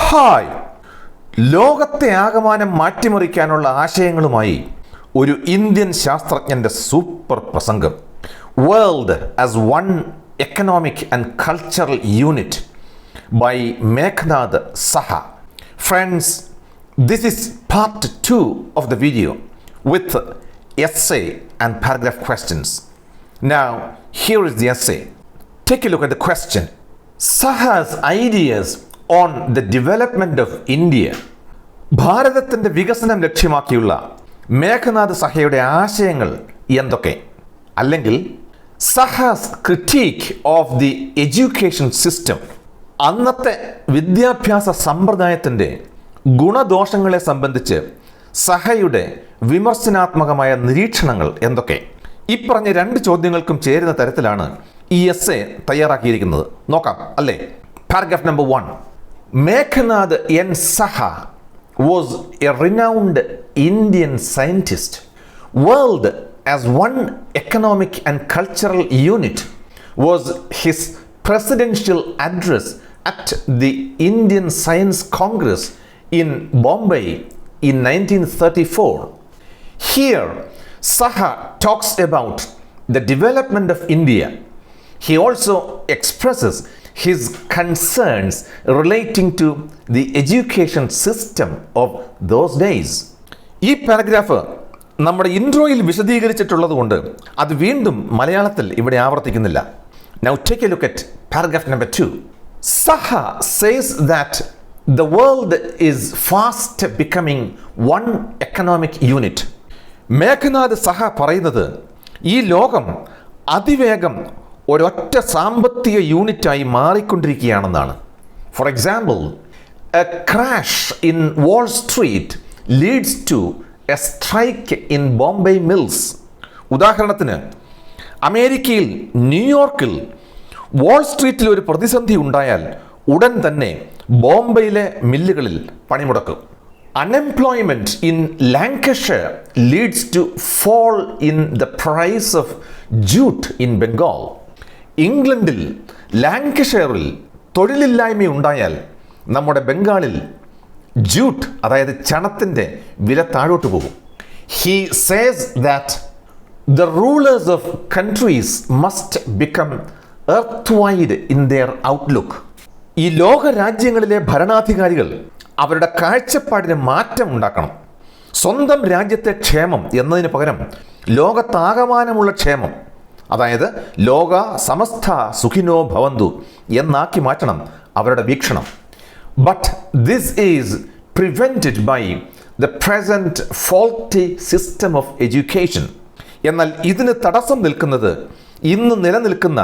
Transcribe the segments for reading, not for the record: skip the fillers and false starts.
Hi, ലോകത്തെ ആകമാനം മാറ്റിമറിക്കാനുള്ള ആശയങ്ങളുമായി ഒരു ഇന്ത്യൻ ശാസ്ത്രജ്ഞന്റെ സൂപ്പർ പ്രസംഗം. World as one economic and cultural unit by Meghnad Saha. Friends, this is part 2 of the video with essay and paragraph questions. Now, here is the essay. Take a look at the question. Saha's ideas on the development of India. ഭാരതത്തിൻ്റെ വികസനം ലക്ഷ്യമാക്കിയുള്ള മേഘനാഥ് സഹയുടെ ആശയങ്ങൾ എന്തൊക്കെ? അല്ലെങ്കിൽ സഹാസ് ക്രിറ്റീക്ക് of the education system. അന്നത്തെ വിദ്യാഭ്യാസ സമ്പ്രദായത്തിൻ്റെ ഗുണദോഷങ്ങളെ സംബന്ധിച്ച് സഹയുടെ വിമർശനാത്മകമായ നിരീക്ഷണങ്ങൾ എന്തൊക്കെ? ഈ പറഞ്ഞ രണ്ട് ചോദ്യങ്ങൾക്കും ചേരുന്ന തരത്തിലാണ് ഈ എസ്സേ തയ്യാറാക്കിയിരിക്കുന്നത്. നോക്കാം അല്ലേ? Paragraph number 1. Meghnad Saha was a renowned Indian scientist. World as one economic and cultural unit was his presidential address at the Indian Science Congress in Bombay in 1934. Here, Saha talks about the development of India. He also expresses his concerns relating to the education system of those days. ഈ paragraph നമ്മുടെ ഇൻട്രോയിൽ വിശദീകരിച്ചിട്ടുള്ളത് കൊണ്ട് അത് വീണ്ടും മലയാളത്തിൽ ഇവിടെ ആവർത്തിക്കുന്നില്ല. Now take a look at paragraph number 2. Saha says that the world is fast becoming one economic unit. Meghanath സഹ പറയുന്നത് ഈ ലോകം അതിവേഗം ഒരൊറ്റ സാമ്പത്തിക യൂണിറ്റായി മാറിക്കൊണ്ടിരിക്കുകയാണെന്നാണ്. For example, a crash in Wall Street leads to a strike in Bombay mills. ഉദാഹരണത്തിന്, അമേരിക്കയിൽ ന്യൂയോർക്കിൽ വാൾ സ്ട്രീറ്റിൽ ഒരു പ്രതിസന്ധി ഉണ്ടായാൽ ഉടൻ തന്നെ ബോംബെയിലെ മില്ലുകളിൽ പണിമുടക്കും. Unemployment in Lancashire leads to fall in the price of jute in Bengal. ഇംഗ്ലണ്ടിൽ ലാങ്കഷയറിൽ തൊഴിലില്ലായ്മ ഉണ്ടായാൽ നമ്മുടെ ബംഗാളിൽ ജൂട്ട്, അതായത് ചണത്തിൻ്റെ വില താഴോട്ട് പോകും. He says that the rulers of countries must become earth wide in there outlook. ഈ ലോക രാജ്യങ്ങളിലെ ഭരണാധികാരികൾ അവരുടെ കാഴ്ചപ്പാടിന് മാറ്റം ഉണ്ടാക്കണം. സ്വന്തം രാജ്യത്തെ ക്ഷേമം എന്നതിന് പകരം ലോകത്താകമാനമുള്ള ക്ഷേമം, അതായത് ലോക സമസ്ത സുഖിനോ ഭവന്തു എന്നാക്കി മാറ്റണം അവരുടെ വീക്ഷണം. But this is prevented by the present faulty system of education. എന്നാൽ ഇതിന് തടസ്സം നിൽക്കുന്നത് ഇന്ന് നിലനിൽക്കുന്ന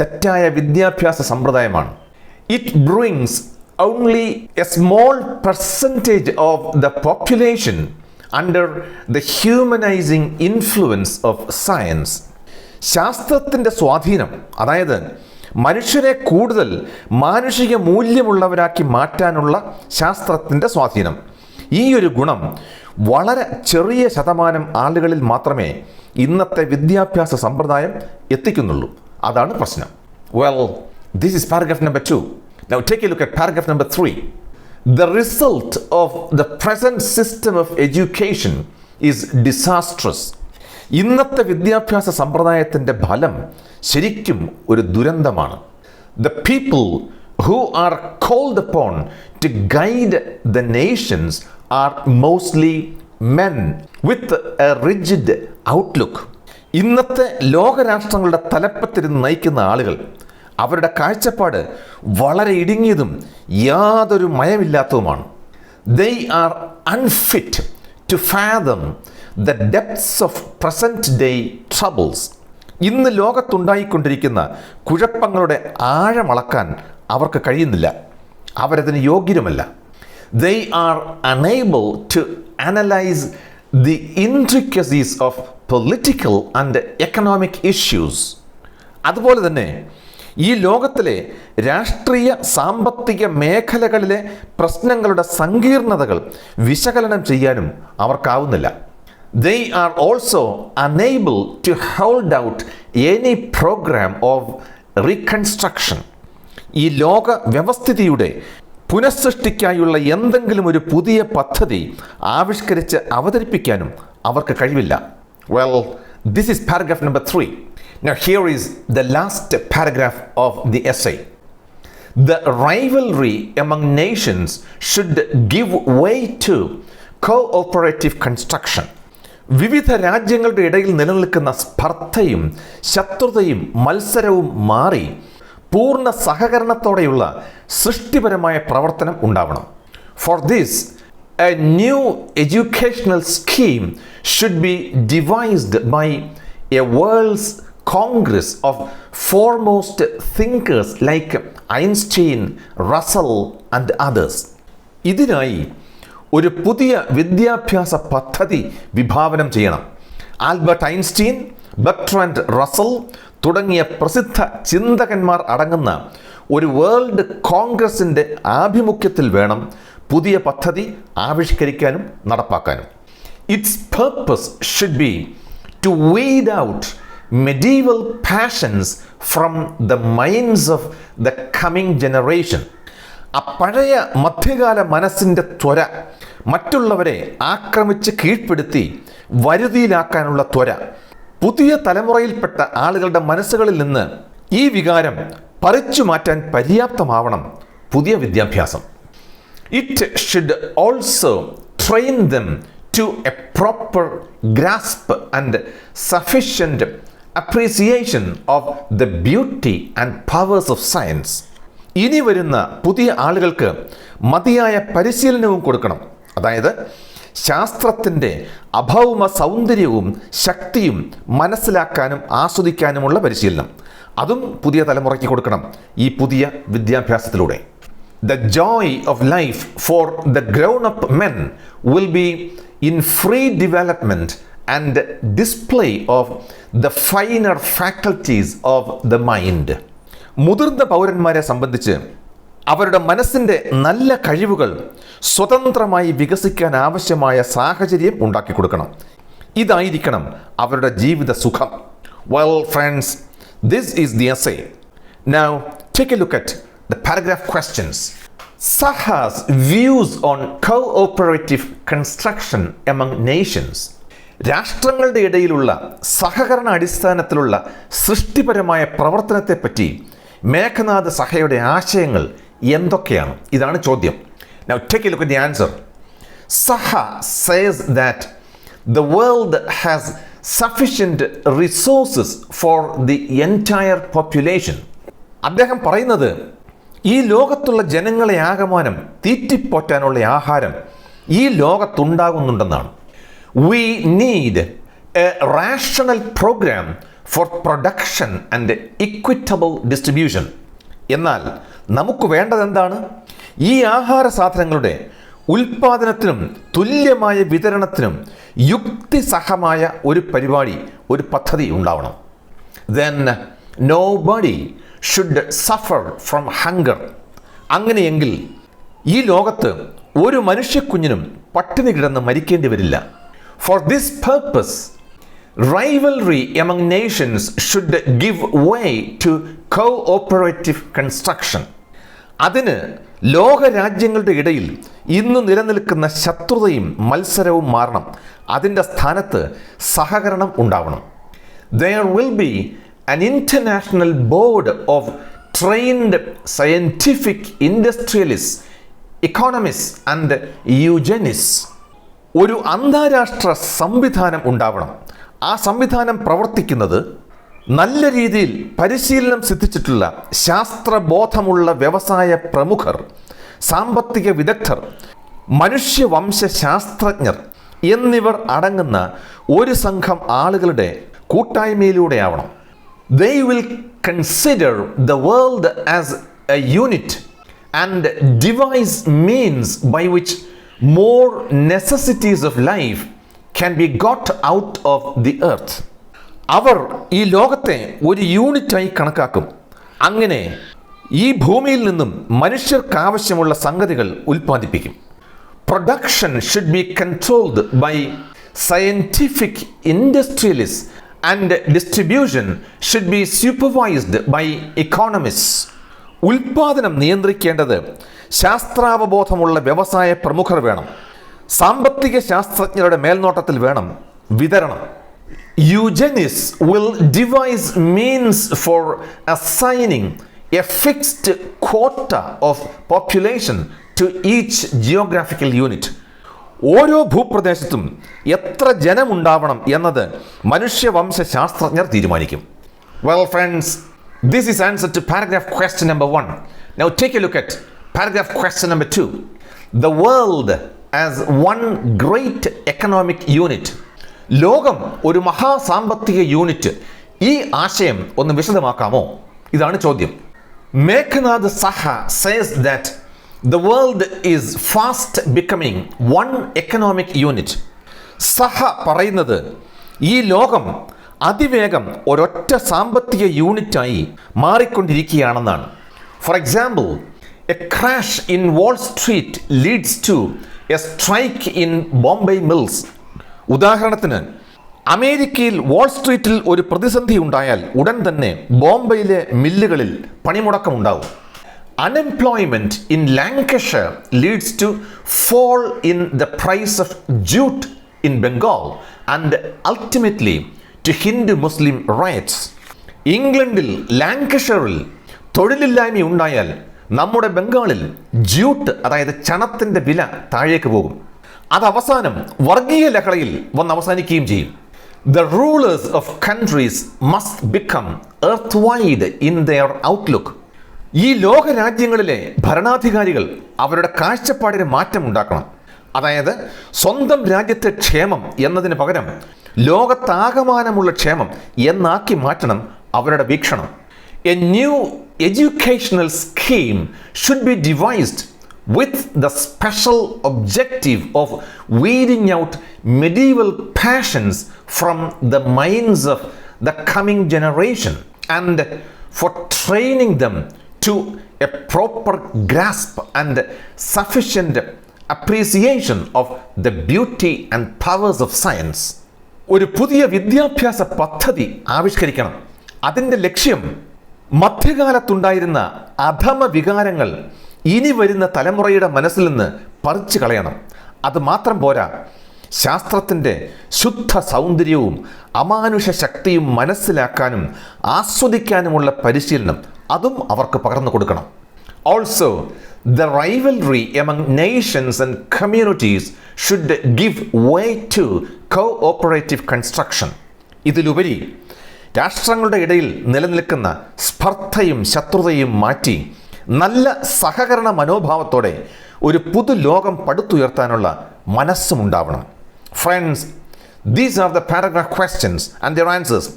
തെറ്റായ വിദ്യാഭ്യാസ സമ്പ്രദായമാണ്. It brings only a small percentage of the population under the humanizing influence of science. ശാസ്ത്രത്തിൻ്റെ സ്വാധീനം, അതായത് മനുഷ്യരെ കൂടുതൽ മാനുഷിക മൂല്യമുള്ളവരാക്കി മാറ്റാനുള്ള ശാസ്ത്രത്തിൻ്റെ സ്വാധീനം, ഈ ഒരു ഗുണം വളരെ ചെറിയ ശതമാനം ആളുകളിൽ മാത്രമേ ഇന്നത്തെ വിദ്യാഭ്യാസ സമ്പ്രദായം എത്തിക്കുന്നുള്ളൂ. അതാണ് പ്രശ്നം. Well, this is paragraph number 2. Now take a look at paragraph number 3. The result of the present system of education is disastrous. ഇന്നത്തെ വിദ്യാഭ്യാസ സമ്പ്രദായത്തിൻ്റെ ഫലം ശരിക്കും ഒരു ദുരന്തമാണ്. The people who are called upon to guide the nations are mostly men with a rigid outlook. ഇന്നത്തെ ലോകരാഷ്ട്രങ്ങളുടെ തലപ്പത്തിരുന്ന് നയിക്കുന്ന ആളുകൾ അവരുടെ കാഴ്ചപ്പാട് വളരെ ഇടുങ്ങിയതും യാതൊരു മയമില്ലാത്തതുമാണ്. They are unfit to fathom the depths of present day troubles. ഇന്ന് ലോകത്തുണ്ടായിക്കൊണ്ടിരിക്കുന്ന കുഴപ്പങ്ങളുടെ ആഴമളക്കാൻ അവർക്ക് കഴിയുന്നില്ല. അവരതിന് യോഗ്യരുമല്ല. They are unable to analyze the intricacies of political and economic issues. അതുപോലെ തന്നെ ഈ ലോകത്തിലെ രാഷ്ട്രീയ സാമ്പത്തിക മേഖലകളിലെ പ്രശ്നങ്ങളുടെ സങ്കീർണതകൾ വിശകലനം ചെയ്യാനും അവർക്കാവുന്നില്ല. They are also unable to hold out any program of reconstruction. ഈ ലോക വ്യവസ്ഥിതിയുടെ പുനഃസൃഷ്ടിക്കായുള്ള എന്തെങ്കിലും ഒരു പുതിയ പദ്ധതി ആവിഷ്കരിച്ച് അവതരിപ്പിക്കാനും അവർക്ക് കഴിവില്ല. Well, this is paragraph number 3. Now here is the last paragraph of the essay. The rivalry among nations should give way to cooperative construction. വിവിധ രാജ്യങ്ങളുടെ ഇടയിൽ നിലനിൽക്കുന്ന സ്പർദ്ധയും ശത്രുതയും മത്സരവും മാറി പൂർണ്ണ സഹകരണത്തോടെയുള്ള സൃഷ്ടിപരമായ പ്രവർത്തനം ഉണ്ടാവണം. For this, a new educational scheme should be devised by a world's congress of foremost thinkers like Einstein, Russell and others. ഇതിനായി ഒരു പുതിയ വിദ്യാഭ്യാസ പദ്ധതി വിഭാവനം ചെയ്യണം. ആൽബർട്ട് ഐൻസ്റ്റീൻ, ബർട്രാൻഡ് റസൽ തുടങ്ങിയ പ്രസിദ്ധ ചിന്തകന്മാർ അടങ്ങുന്ന ഒരു വേൾഡ് കോൺഗ്രസിൻ്റെ ആഭിമുഖ്യത്തിൽ വേണം പുതിയ പദ്ധതി ആവിഷ്കരിക്കാനും നടപ്പാക്കാനും. Its purpose should be to weed out medieval passions from the minds of the coming generation. ആ പഴയ മധ്യകാല മനസ്സിൻ്റെ ത്വര, മറ്റുള്ളവരെ ആക്രമിച്ച് കീഴ്പ്പെടുത്തി വരുതിയിലാക്കാനുള്ള ത്വര, പുതിയ തലമുറയിൽപ്പെട്ട ആളുകളുടെ മനസ്സുകളിൽ നിന്ന് ഈ വികാരം പറിച്ചു മാറ്റാൻ പര്യാപ്തമാവണം പുതിയ വിദ്യാഭ്യാസം. It should also train them to a proper grasp and sufficient appreciation of the beauty and powers of science. ഇനി വരുന്ന പുതിയ ആളുകൾക്ക് മതിയായ പരിശീലനവും കൊടുക്കണം. അതായത് ശാസ്ത്രത്തിൻ്റെ അഭൗമ സൗന്ദര്യവും ശക്തിയും മനസ്സിലാക്കാനും ആസ്വദിക്കാനുമുള്ള പരിശീലനം, അതും പുതിയ തലമുറയ്ക്ക് കൊടുക്കണം ഈ പുതിയ വിദ്യാഭ്യാസത്തിലൂടെ. The joy of life for the grown-up men will be in free development and display of the finer faculties of the mind. മുതിർന്ന പൗരന്മാരെ സംബന്ധിച്ച് അവരുടെ മനസ്സിൻ്റെ നല്ല കഴിവുകൾ സ്വതന്ത്രമായി വികസിക്കാൻ ആവശ്യമായ സാഹചര്യം ഉണ്ടാക്കി കൊടുക്കണം. ഇതായിരിക്കണം അവരുടെ ജീവിത സുഖം. Well friends, this is the essay. Now take a look at the paragraph questions. Saha's views on cooperative construction among nations. രാഷ്ട്രങ്ങളുടെ ഇടയിലുള്ള സഹകരണ അടിസ്ഥാനത്തിലുള്ള സൃഷ്ടിപരമായ പ്രവർത്തനത്തെപ്പറ്റി മേഘനാഥ് സഹയുടെ ആശയങ്ങൾ എന്തൊക്കെയാണ്? ഇതാണ് ചോദ്യം. Now take a look at the answer. Saha says that the world has sufficient resources for the entire population. അദ്ദേഹം പറയുന്നത് ഈ ലോകത്തുള്ള ജനങ്ങളെ ആകമാനം തീറ്റിപ്പോറ്റാനുള്ള ആഹാരം ഈ ലോകത്തുണ്ടാകുന്നുണ്ടെന്നാണ്. We need a rational program for production and equitable distribution. എന്നാൽ നമുക്ക് വേണ്ടത് എന്താണ്? ഈ ആഹാര സാധനങ്ങളുടെ ഉൽപാദനത്തിനും തുല്യമായ വിതരണത്തിനും യുക്തിസഹമായ ഒരു പരിപാടി, ഒരു പദ്ധതി ഉണ്ടാവണം. Then nobody should suffer from hunger. അങ്ങനെയെങ്കിൽ ഈ ലോകത്ത് ഒരു മനുഷ്യക്കുഞ്ഞിനും പട്ടിണി കിടന്ന് മരിക്കേണ്ടി വരില്ല. For this purpose, rivalry among nations should give way to cooperative construction. അതിന് ലോകരാജ്യങ്ങളുടെ ഇടയിൽ ഇന്ന് നിലനിൽക്കുന്ന ശത്രുതയും മത്സരവും മാറണം. അതിൻ്റെ സ്ഥാനത്ത് സഹകരണം ഉണ്ടാവണം. There will be an international board of trained scientific industrialists, economists and eugenists. ഒരു അന്താരാഷ്ട്ര സംവിധാനം ഉണ്ടാവണം. ആ സംവിധാനം പ്രവർത്തിക്കുന്നത് നല്ല രീതിയിൽ പരിശീലനം സിദ്ധിച്ചിട്ടുള്ള ശാസ്ത്രബോധമുള്ള വ്യവസായ പ്രമുഖർ, സാമ്പത്തിക വിദഗ്ധർ, മനുഷ്യവംശ ശാസ്ത്രജ്ഞർ എന്നിവർ അടങ്ങുന്ന ഒരു സംഘം ആളുകളുടെ കൂട്ടായ്മയിലൂടെയാവണം. They will consider the world as a unit and devise means by which more necessities of life can be got out of the earth. അവർ ഈ ലോകത്തെ ഒരു യൂണിറ്റായി കണക്കാക്കും. അങ്ങനെ ഈ ഭൂമിയിൽ നിന്നും മനുഷ്യർക്ക് ആവശ്യമുള്ള സംഗതികൾ ഉൽപ്പാദിപ്പിക്കും. Production should be controlled by scientific industrialists and distribution should be supervised by economists. ഉൽപാദനം നിയന്ത്രിക്കേണ്ടത് ശാസ്ത്രാവബോധമുള്ള വ്യവസായ പ്രമുഖർ വേണം. സാമ്പത്തിക ശാസ്ത്രജ്ഞരുടെ മേൽനോട്ടത്തിൽ വേണം വിതരണം. യൂജനിസ് will devise means for assigning a fixed quota of population to each geographical unit. ഓരോ ഭൂപ്രദേശത്തും എത്ര ജനമുണ്ടാവണം എന്നത് മനുഷ്യവംശ ശാസ്ത്രജ്ഞർ തീരുമാനിക്കും. Well friends, this is answer to paragraph question number 1. Now take a look at paragraph question number 2. The world as one great economic unit. ലോകം ഒരു മഹാസാമ്പത്തിക unit. ഈ ആശയം ഒന്ന് വിശദമാക്കാമോ? ഇതാണ് ചോദ്യം. Meghnad Saha says that the world is fast becoming one economic unit. സഹ പറയുന്നത് ഈ ലോകം അതിവേഗം ഒരൊറ്റ സാമ്പത്തിക യൂണിറ്റായി മാറിക്കൊണ്ടിരിക്കുകയാണെന്നാണ്. For example, a crash in Wall Street leads to a strike in Bombay mills. ഉദാഹരണത്തിന്, അമേരിക്കയിൽ വാൾ സ്ട്രീറ്റിൽ ഒരു പ്രതിസന്ധി ഉണ്ടായാൽ ഉടൻ തന്നെ ബോംബെയിലെ മില്ലുകളിൽ പണിമുടക്കമുണ്ടാവും. Unemployment in Lancashire leads to fall in the price of jute in Bengal and ultimately to Hindu-Muslim riots. ഇംഗ്ലണ്ടിൽ ലാങ്കഷറിൽ തൊഴിലില്ലായ്മ ഉണ്ടായാൽ നമ്മുടെ ബംഗാളിൽ ജൂട്ട്, അതായത് ചണത്തിൻ്റെ വില താഴേക്ക് പോകും. അത് അവസാനം വർഗീയ ലഹളയിൽ വന്നവസാനിക്കുകയും ചെയ്യും. The rulers of countries must become earthwide in their outlook. ഈ ലോക രാജ്യങ്ങളിലെ ഭരണാധികാരികൾ അവരുടെ കാഴ്ചപ്പാടിന് മാറ്റം ഉണ്ടാക്കണം. അതായത് സ്വന്തം രാജ്യത്തെ ക്ഷേമം എന്നതിന് പകരം ലോകത്താകമാനമുള്ള ക്ഷേമം എന്നാക്കി മാറ്റണം അവരുടെ വീക്ഷണം. A new educational scheme should be devised with the special objective of weeding out medieval passions from the minds of the coming generation and for training them to a proper grasp and sufficient appreciation of the beauty and powers of science. ഒരു പുതിയ വിദ്യാഭ്യാസ പദ്ധതി ആവിഷ്കരിക്കണം. അതിൻ്റെ ലക്ഷ്യം മധ്യകാലത്തുണ്ടായിരുന്ന അധമ വികാരങ്ങൾ ഇനി വരുന്ന തലമുറയുടെ മനസ്സിൽ നിന്ന് പറിച്ചു കളയണം. അത് മാത്രം പോരാ, ശാസ്ത്രത്തിൻ്റെ ശുദ്ധ സൗന്ദര്യവും അമാനുഷ ശക്തിയും മനസ്സിലാക്കാനും ആസ്വദിക്കാനുമുള്ള പരിശീലനം അതും അവർക്ക് പകർന്നു കൊടുക്കണം. Also the rivalry among nations and communities should give way to cooperative construction. ഇതിലുപരി രാഷ്ട്രങ്ങളുടെ ഇടയിൽ നിലനിൽക്കുന്ന സ്പർദ്ധയും ശത്രുതയും മാറ്റി നല്ല സഹകരണ മനോഭാവത്തോടെ ഒരു പുതു ലോകം പടുത്തുയർത്താനുള്ള മനസ്സുമുണ്ടാവണം. Friends, these are the paragraph questions and their answers.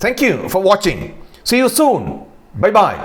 Thank you for watching. See you soon. Bye-bye.